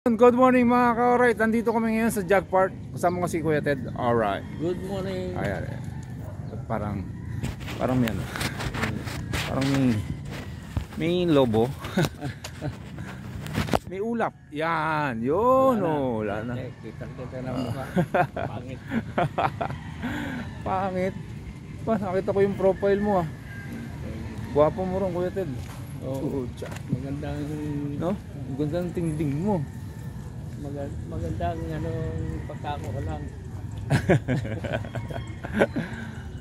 Good morning mga ka-alright. Nandito kami ngayon sa Jog Park. Kasama ko si Kuya Ted. Alright. Good morning. Ayan. Parang may ano. Parang may lobo. May ulap. Yan. Yun. Wala na. Kita na mukha. Pangit. Pangit. Nakita ko yung profile mo ah. Gwapo mo rin Kuya Ted. Oo. Magandang no? Magandang tingding mo. Magandang pagkako ka lang.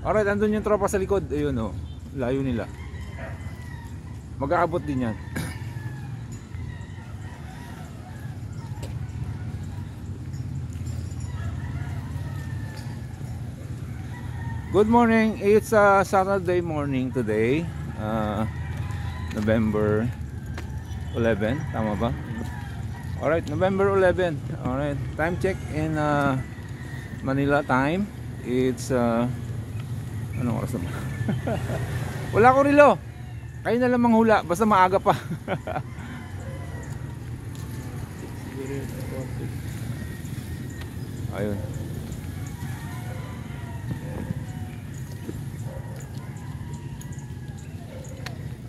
Alright, andun yung tropa sa likod. Ayun o, layo nila. Mag-aabot din yan. Good morning. It's a Saturday morning today, November 11, tama ba? Alright, November 11. Alright, time check in Manila time. It's anong oras na ba? Wala ko rilo. Kayo na lang manghula, basta maaga pa. Ayun.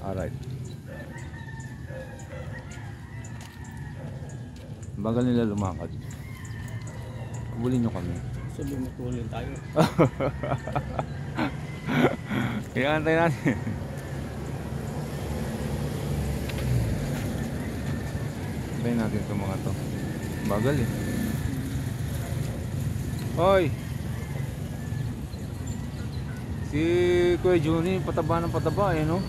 Alright. Bagal nila lumakad. Habulin nyo kami. Sabi mo tuloy tayo. Kaya antay natin. Antayin natin itong mga to. Bagal eh. Hoy! Si Kuya Juni pataba ng pataba eh no?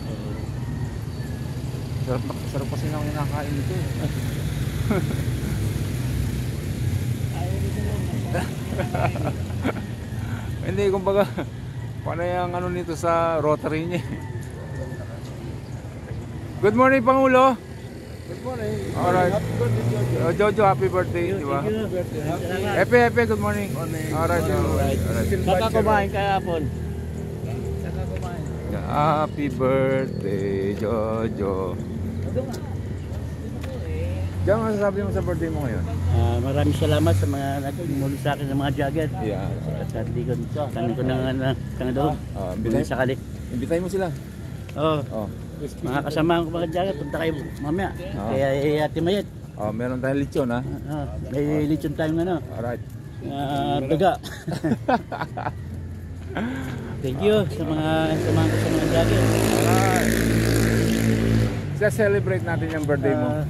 Sarap kasi nang kinakain nito eh. Hindi, kumbaga panay ang ano nito sa rotary niya. Good morning Pangulo. Good morning. Alright. Jojo, happy birthday, di ba? Epe, good morning. Alright. Saka kumain kahapon. Saka kumain. Happy birthday, Jojo. Diyan, masasabi mo sa birthday mo ngayon? Maraming salamat sa mga nagmuli sa akin ng mga jogger. Yeah. At hindi ko dito. Kanin ko ng doon. Sakali. Imbitahin mo sila. Oo. Mga kasama ko mga jogger, punta kayo mamaya. Kaya Ate Mayet. Meron tayong lechon ha? May lechon tayong Alright. daga. Thank you sa mga jogger. Alright. Celebrate natin yung birthday mo.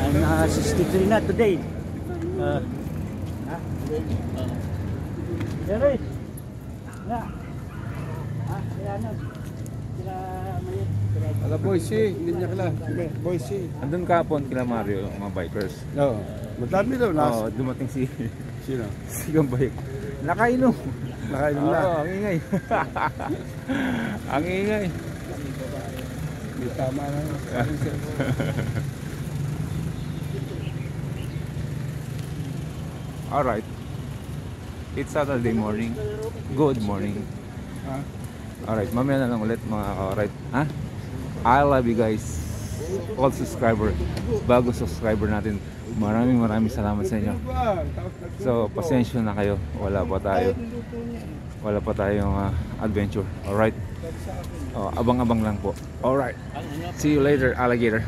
I'm 63 na today. Jerry. Ala Boise, hindi niya kala. Boise. Andun kapon kila Mario, mga bikers. No. Madami daw nas. Dumating si Sino? si Gambay. Nakainom. Nakainom na. Ang ingay. Ang ingay. May tama na. Alright. It's Saturday morning. Good morning. Alright, mamaya na lang ulit mga ka-alright. I love you guys. All subscriber. Bago subscriber natin. Maraming salamat sa inyo. So, pasensya na kayo. Wala pa tayong adventure. Alright. Abang-abang lang po. Alright. See you later, alligator.